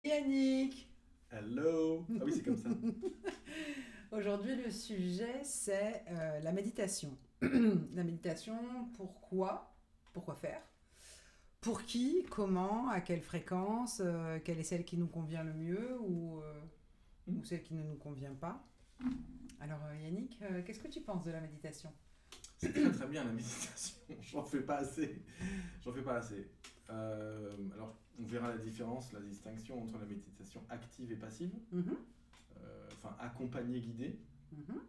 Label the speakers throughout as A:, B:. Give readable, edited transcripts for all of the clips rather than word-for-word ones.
A: Yannick,
B: Hello! Ah oui, c'est comme ça.
A: aujourd'hui le sujet c'est la méditation. La méditation, pourquoi? Pourquoi faire? Pour qui? Comment? À quelle fréquence? Quelle est celle qui nous convient le mieux
B: Hmm.
A: ou celle qui ne nous convient pas? Alors Yannick, qu'est-ce que tu penses de la méditation?
B: C'est très très bien la méditation. J'en fais pas assez. J'en fais pas assez. Alors, on verra la différence, la distinction entre la méditation active et passive.
A: Mhm,
B: Enfin, accompagnée, guidée.
A: mhm.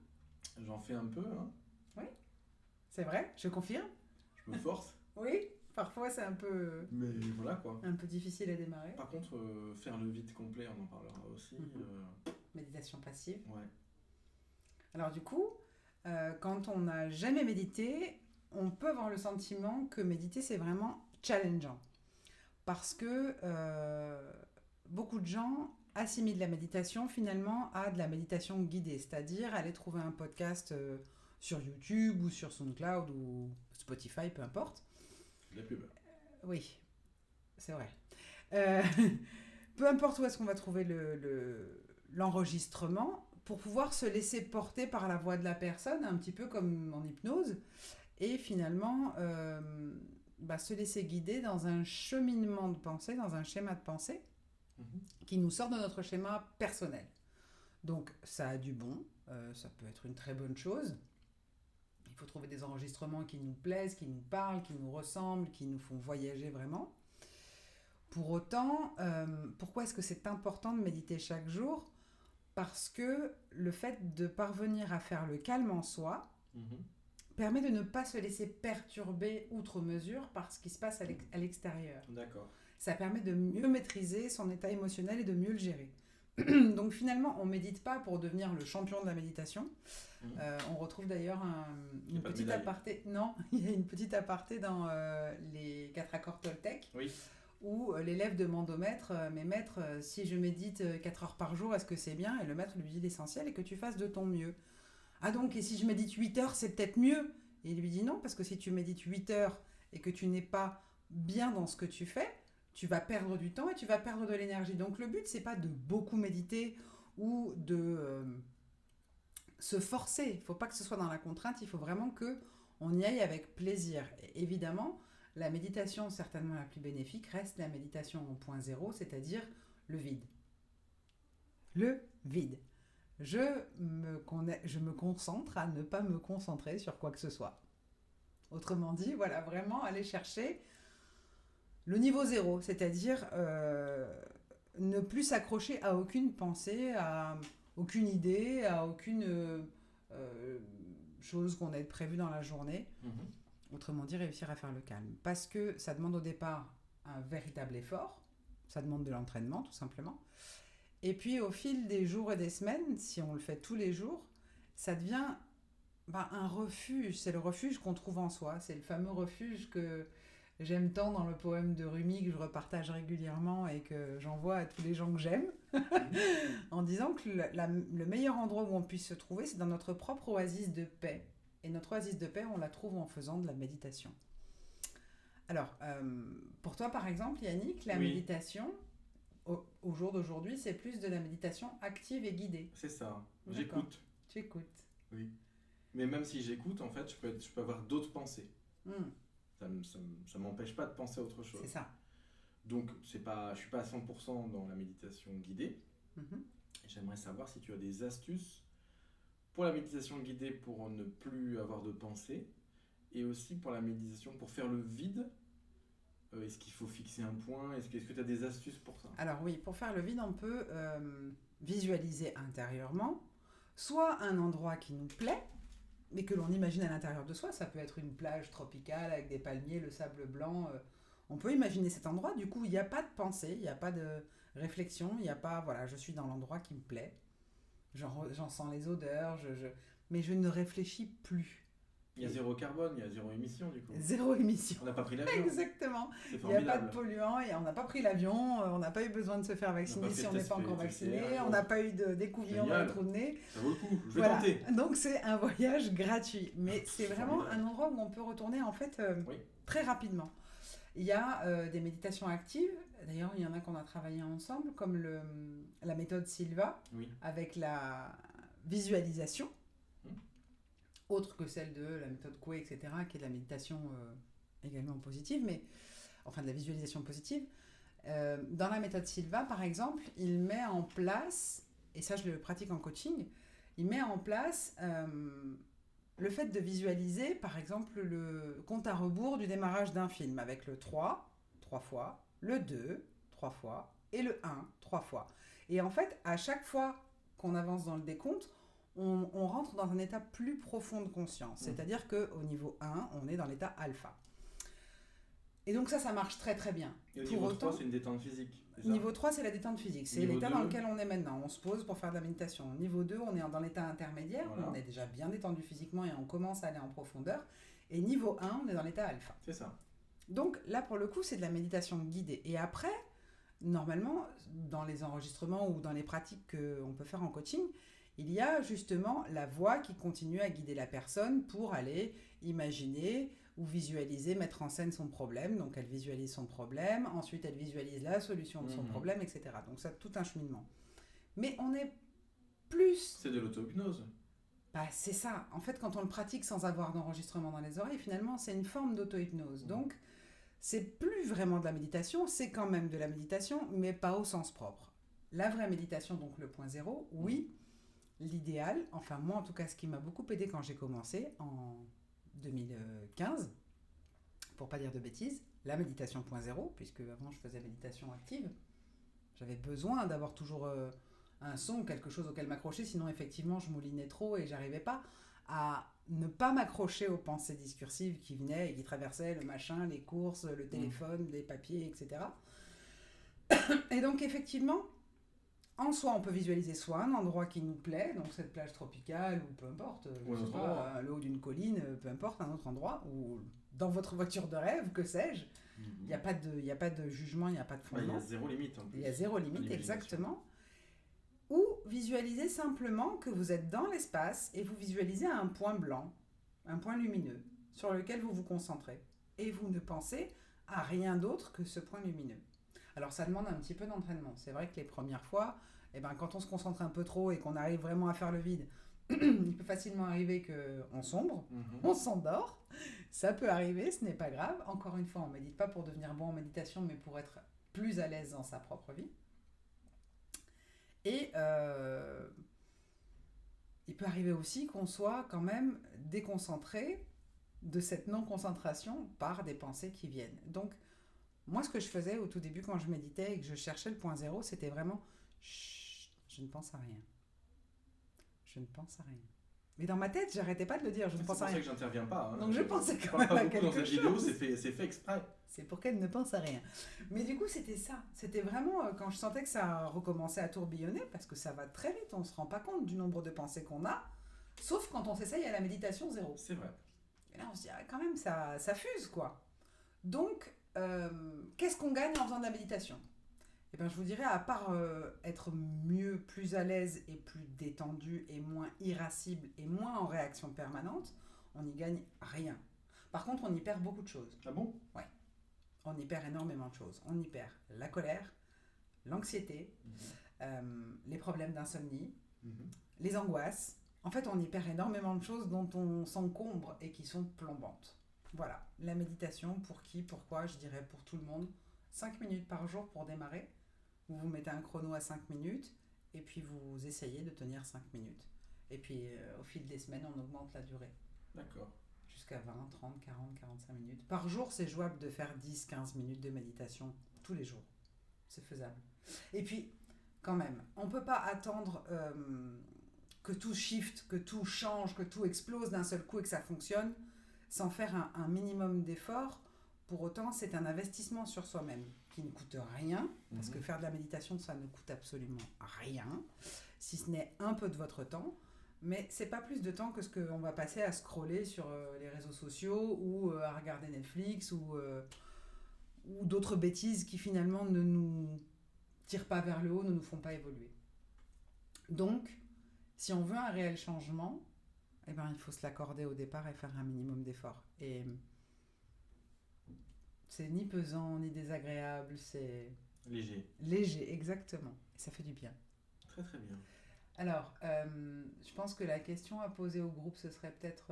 B: J'en fais un peu, hein.
A: Oui, c'est vrai, je confirme.
B: Je me force.
A: Oui, parfois c'est
B: Mais voilà quoi.
A: un peu difficile à démarrer.
B: Par contre, faire le vide complet, on en parlera aussi.
A: Mhm. Méditation passive.
B: Ouais.
A: Alors du coup, quand on n'a jamais médité, on peut avoir le sentiment que méditer, c'est vraiment challengeant. Parce que beaucoup de gens assimilent la méditation finalement à de la méditation guidée, c'est-à-dire aller trouver un podcast sur YouTube ou sur SoundCloud ou Spotify, peu importe.
B: De la pub.
A: Oui, c'est vrai. Euh, peu importe où est-ce qu'on va trouver l'enregistrement, pour pouvoir se laisser porter par la voix de la personne, un petit peu comme en hypnose, et finalement se laisser guider dans un cheminement de pensée, dans un schéma de pensée
B: Mhm.
A: qui nous sort de notre schéma personnel. Donc ça a du bon, ça peut être une très bonne chose. Il faut trouver des enregistrements qui nous plaisent, qui nous parlent, qui nous ressemblent, qui nous font voyager vraiment. Pour autant, pourquoi est-ce que c'est important de méditer chaque jour? Parce que le fait de parvenir à faire le calme en soi
B: Mhm.
A: permet de ne pas se laisser perturber outre mesure par ce qui se passe à l'extérieur.
B: D'accord.
A: Ça permet de mieux maîtriser son état émotionnel et de mieux le gérer. Donc finalement, on médite pas pour devenir le champion de la méditation.
B: Mhm.
A: On retrouve d'ailleurs
B: Il n'y
A: une
B: a pas de
A: petite
B: médaille.
A: aparté. Non, il y a une petite aparté dans les quatre accords Toltec
B: Oui.
A: où l'élève demande au maître, mais maître, si je médite 4 heures par jour, est-ce que c'est bien? Et le maître lui dit l'essentiel est que tu fasses de ton mieux. Ah donc, et si je médite 8 heures, c'est peut-être mieux? Et il lui dit non, parce que si tu médites 8 heures et que tu n'es pas bien dans ce que tu fais, tu vas perdre du temps et tu vas perdre de l'énergie. Donc le but, c'est pas de beaucoup méditer ou de se forcer. Il ne faut pas que ce soit dans la contrainte, il faut vraiment que on y aille avec plaisir. Et évidemment, la méditation certainement la plus bénéfique reste la méditation en point zéro, c'est-à-dire le vide. Le vide. Je me concentre à ne pas me concentrer sur quoi que ce soit. Autrement dit, voilà, vraiment aller chercher le niveau zéro, c'est-à-dire ne plus s'accrocher à aucune pensée, à aucune idée, à aucune euh, chose qu'on ait prévue dans la journée.
B: Mhm.
A: Autrement dit, réussir à faire le calme. Parce que ça demande au départ un véritable effort, ça demande de l'entraînement tout simplement. Et puis au fil des jours et des semaines, si on le fait tous les jours, ça devient un refuge. C'est le refuge qu'on trouve en soi. C'est le fameux refuge que j'aime tant dans le poème de Rumi que je repartage régulièrement et que j'envoie à tous les gens que j'aime,
B: Mhm.
A: en disant que le meilleur endroit où on puisse se trouver, c'est dans notre propre oasis de paix. Et notre oasis de paix, on la trouve en faisant de la méditation. Alors, pour toi, par exemple, Yannick, la
B: Oui,
A: méditation, au jour d'aujourd'hui, c'est plus de la méditation active et guidée.
B: c'est ça.
A: D'accord.
B: J'écoute.
A: Tu écoutes.
B: Oui. Mais même si j'écoute, en fait, je peux avoir d'autres pensées.
A: Hmm,
B: Ça m'empêche pas de penser à autre
A: c'est
B: chose.
A: ça.
B: Donc, je suis pas à 100% dans la méditation guidée.
A: Mhm.
B: J'aimerais savoir si tu as des astuces pour la méditation guidée pour ne plus avoir de pensée et aussi pour la méditation pour faire le vide. Est-ce qu'il faut fixer un point? Est-ce que tu as des astuces pour ça?
A: Alors oui, pour faire le vide, on peut visualiser intérieurement soit un endroit qui nous plaît, mais que l'on imagine à l'intérieur de soi. Ça peut être une plage tropicale avec des palmiers, le sable blanc. On peut imaginer cet endroit. Du coup, il n'y a pas de pensée, il n'y a pas de réflexion, il n'y a pas, voilà, je suis dans l'endroit qui me plaît. J'en sens les odeurs, mais je ne réfléchis plus.
B: Il y a zéro carbone, il y a zéro émission du coup.
A: Zéro émission.
B: On n'a pas pris l'avion.
A: Exactement.
B: C'est
A: Il n'y a pas de
B: formidable.
A: polluants et on n'a pas pris l'avion, on n'a pas eu besoin de se faire
B: On n'a pas
A: vacciner
B: fait
A: si
B: le
A: on n'est
B: test
A: pas encore vacciné,
B: PCR.
A: on n'a pas eu d'écouvillon dans les
B: Génial.
A: trous de nez.
B: Ça vaut le coup. Je vais
A: Voilà.
B: tenter.
A: Donc c'est un voyage gratuit. Mais c'est vraiment
B: Formidable.
A: un endroit où on peut retourner en fait
B: Oui.
A: très rapidement. Il y a des méditations actives, D'ailleurs, il y en a qu'on a travaillé ensemble, comme la méthode Silva,
B: Oui.
A: avec la visualisation,
B: Mmh.
A: autre que celle de la méthode Coué, etc., qui est de la méditation également positive, mais enfin de la visualisation positive. Dans la méthode Silva, par exemple, il met en place, et ça je le pratique en coaching, il met en place le fait de visualiser, par exemple, le compte à rebours du démarrage d'un film, avec le 3, 3 fois, le 2, 3 fois, et le 1, 3 fois. Et en fait, à chaque fois qu'on avance dans le décompte, on rentre dans un état plus profond de conscience. C'est-à-dire qu'au niveau 1, on est dans l'état alpha. Et donc ça marche très très bien.
B: Et au niveau 3, c'est une détente physique.
A: Niveau 3, c'est la détente physique. C'est l'état dans lequel on est maintenant. On se pose pour faire de la méditation. Niveau 2, on est dans l'état intermédiaire. Voilà. Où on est déjà bien détendu physiquement et on commence à aller en profondeur. Et niveau 1, on est dans l'état alpha.
B: C'est ça.
A: Donc là, pour le coup, c'est de la méditation guidée. Et après, normalement, dans les enregistrements ou dans les pratiques qu'on peut faire en coaching, il y a justement la voix qui continue à guider la personne pour aller imaginer ou visualiser, mettre en scène son problème. Donc elle visualise son problème, ensuite elle visualise la solution de son problème, etc. Donc ça, tout un cheminement. Mais on est plus...
B: C'est de l'auto-hypnose.
A: Bah, c'est ça. En fait, quand on le pratique sans avoir d'enregistrement dans les oreilles, finalement, c'est une forme d'auto-hypnose. Donc, c'est plus vraiment de la méditation, c'est quand même de la méditation, mais pas au sens propre. La vraie méditation, donc le point zéro, oui, l'idéal, enfin moi en tout cas, ce qui m'a beaucoup aidé quand j'ai commencé en 2015, pour pas dire de bêtises, la méditation point zéro, puisque avant je faisais méditation active, j'avais besoin d'avoir toujours un son, quelque chose auquel m'accrocher, sinon effectivement je moulinais trop et j'arrivais pas à ne pas m'accrocher aux pensées discursives qui venaient et qui traversaient le machin, les courses, le téléphone, les papiers, etc. Et donc effectivement, en soi, on peut visualiser soit un endroit qui nous plaît, donc cette plage tropicale ou peu importe, je sais pas, le haut d'une colline, peu importe, un autre endroit, ou dans votre voiture de rêve, que sais-je. Il n'y a pas de jugement, il n'y a pas de fondement.
B: Il y a zéro limite en plus.
A: Il y a zéro limite, exactement. Ou visualisez simplement que vous êtes dans l'espace et vous visualisez un point blanc, un point lumineux, sur lequel vous vous concentrez. Et vous ne pensez à rien d'autre que ce point lumineux. Alors ça demande un petit peu d'entraînement. C'est vrai que les premières fois, quand on se concentre un peu trop et qu'on arrive vraiment à faire le vide, il peut facilement arriver qu'on sombre, on s'endort. Ça peut arriver, ce n'est pas grave. Encore une fois, on ne médite pas pour devenir bon en méditation, mais pour être plus à l'aise dans sa propre vie. Et il peut arriver aussi qu'on soit quand même déconcentré de cette non-concentration par des pensées qui viennent. Donc, moi, ce que je faisais au tout début quand je méditais et que je cherchais le point zéro, c'était vraiment chut, je ne pense à rien. Je ne pense à rien. Mais dans ma tête, j'arrêtais pas de le dire, je ne pense à rien.
B: C'est pour ça que j'interviens pas. Hein.
A: Donc je pensais quand même à quelque chose.
B: Dans cette vidéo, c'est fait exprès.
A: C'est pour qu'elle ne pense à rien. Mais du coup, c'était ça. C'était vraiment quand je sentais que ça recommençait à tourbillonner, parce que ça va très vite, on ne se rend pas compte du nombre de pensées qu'on a, sauf quand on s'essaye à la méditation zéro.
B: C'est vrai.
A: Et là, on se dit, ah, quand même, ça fuse, quoi. Donc, qu'est-ce qu'on gagne en faisant de la méditation ? Eh bien, je vous dirais, à part être mieux, plus à l'aise et plus détendu et moins irascible et moins en réaction permanente, on n'y gagne rien. Par contre, on y perd beaucoup de choses.
B: Ah bon ?
A: Ouais. On y perd énormément de choses. On y perd la colère, l'anxiété, les problèmes d'insomnie, les angoisses. En fait, on y perd énormément de choses dont on s'encombre et qui sont plombantes. Voilà, la méditation, pour qui, pourquoi, je dirais pour tout le monde. 5 minutes par jour pour démarrer. Vous vous mettez un chrono à 5 minutes et puis vous essayez de tenir 5 minutes. Et puis au fil des semaines, on augmente la durée.
B: D'accord.
A: Jusqu'à 20, 30, 40, 45 minutes. Par jour, c'est jouable de faire 10, 15 minutes de méditation tous les jours. C'est faisable. Et puis, quand même, on ne peut pas attendre que tout shift, que tout change, que tout explose d'un seul coup et que ça fonctionne sans faire un minimum d'efforts. Pour autant, c'est un investissement sur soi-même qui ne coûte rien, parce que faire de la méditation, ça ne coûte absolument rien, si ce n'est un peu de votre temps, mais c'est pas plus de temps que ce qu'on va passer à scroller sur les réseaux sociaux ou à regarder Netflix ou d'autres bêtises qui finalement ne nous tirent pas vers le haut, ne nous font pas évoluer. Donc, si on veut un réel changement, eh ben, il faut se l'accorder au départ et faire un minimum d'efforts. Et c'est ni pesant, ni désagréable, c'est
B: Léger.
A: Léger, exactement. Et ça fait du bien.
B: Très très bien.
A: Alors, je pense que la question à poser au groupe, ce serait peut-être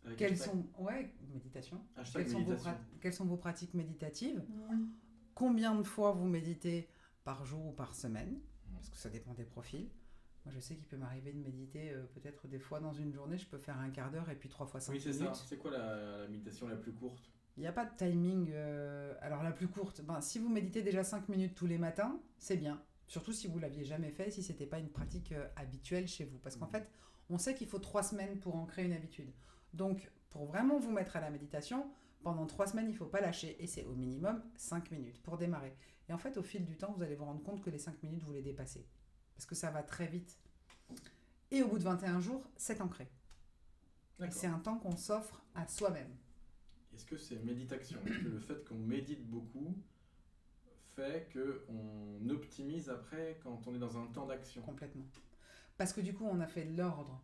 B: Avec
A: quelles
B: hashtag-
A: sont... Ouais, méditation.
B: hashtag
A: Quelles
B: méditation.
A: quelles sont vos pratiques méditatives?
B: Oui.
A: Combien de fois vous méditez par jour ou par semaine? Parce que ça dépend des profils. Moi, je sais qu'il peut m'arriver de méditer peut-être des fois dans une journée, je peux faire un quart d'heure et puis 3 fois 5
B: Oui, c'est
A: minutes.
B: ça. C'est quoi la méditation la plus courte?
A: Il n'y a pas de timing. Alors, la plus courte, ben, si vous méditez déjà 5 minutes tous les matins, c'est bien. Surtout si vous ne l'aviez jamais fait, si ce n'était pas une pratique habituelle chez vous. Parce qu'en fait, on sait qu'il faut 3 semaines pour ancrer une habitude. Donc, pour vraiment vous mettre à la méditation, pendant 3 semaines, il ne faut pas lâcher. Et c'est au minimum 5 minutes pour démarrer. Et en fait, au fil du temps, vous allez vous rendre compte que les 5 minutes, vous les dépassez. Parce que ça va très vite. Et au bout de 21 jours, c'est ancré. Et
B: D'accord.
A: c'est un temps qu'on s'offre à soi-même.
B: Est-ce que c'est méditation? Est-ce que le fait qu'on médite beaucoup fait qu'on optimise après quand on est dans un temps d'action?
A: Complètement. Parce que du coup, on a fait de l'ordre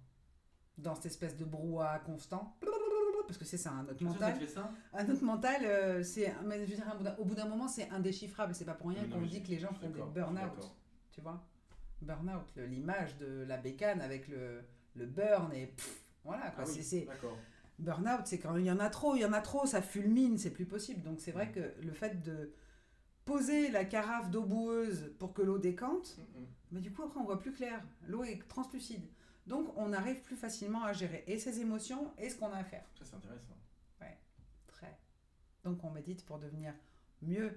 A: dans cette espèce de brouhaha constant. Parce que c'est ça, un autre
B: Ça
A: mental.
B: fait ça?
A: Un autre mental, mais je veux dire, au bout d'un moment, c'est indéchiffrable. C'est pas pour rien
B: Oui, non,
A: qu'on
B: mais
A: dit que les gens font des
B: d'accord,
A: burn-out.
B: d'accord.
A: Tu vois, burn-out, l'image de la bécane avec le burn et voilà quoi.
B: Ah oui,
A: c'est
B: d'accord.
A: burn-out, c'est quand il y en a trop, ça fulmine, c'est plus possible. Donc c'est vrai que le fait de poser la carafe d'eau boueuse pour que l'eau décante, mais du coup après on voit plus clair, l'eau est translucide. Donc on arrive plus facilement à gérer et ses émotions et ce qu'on a à faire.
B: Ça, c'est intéressant.
A: Très. Donc on médite pour devenir mieux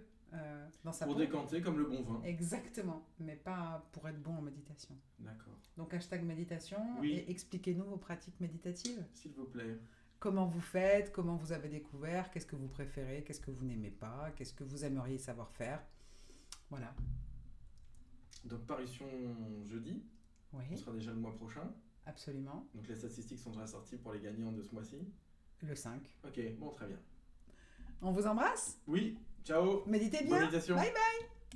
A: dans sa
B: Pour
A: peau.
B: décanter comme le bon vin.
A: Exactement, mais pas pour être bon en méditation.
B: D'accord.
A: Donc hashtag méditation
B: Oui.
A: et expliquez-nous vos pratiques méditatives.
B: S'il vous plaît.
A: Comment vous faites, comment vous avez découvert, qu'est-ce que vous préférez, qu'est-ce que vous n'aimez pas, qu'est-ce que vous aimeriez savoir faire. Voilà.
B: Donc, parution jeudi.
A: Oui,
B: On sera déjà le mois prochain.
A: absolument.
B: Donc, les statistiques sont déjà sorties pour les gagnants de ce mois-ci.
A: Le 5.
B: Ok, bon, très bien.
A: On vous embrasse.
B: Oui, ciao.
A: Méditez
B: Bonne
A: bien.
B: méditation.
A: Bye bye.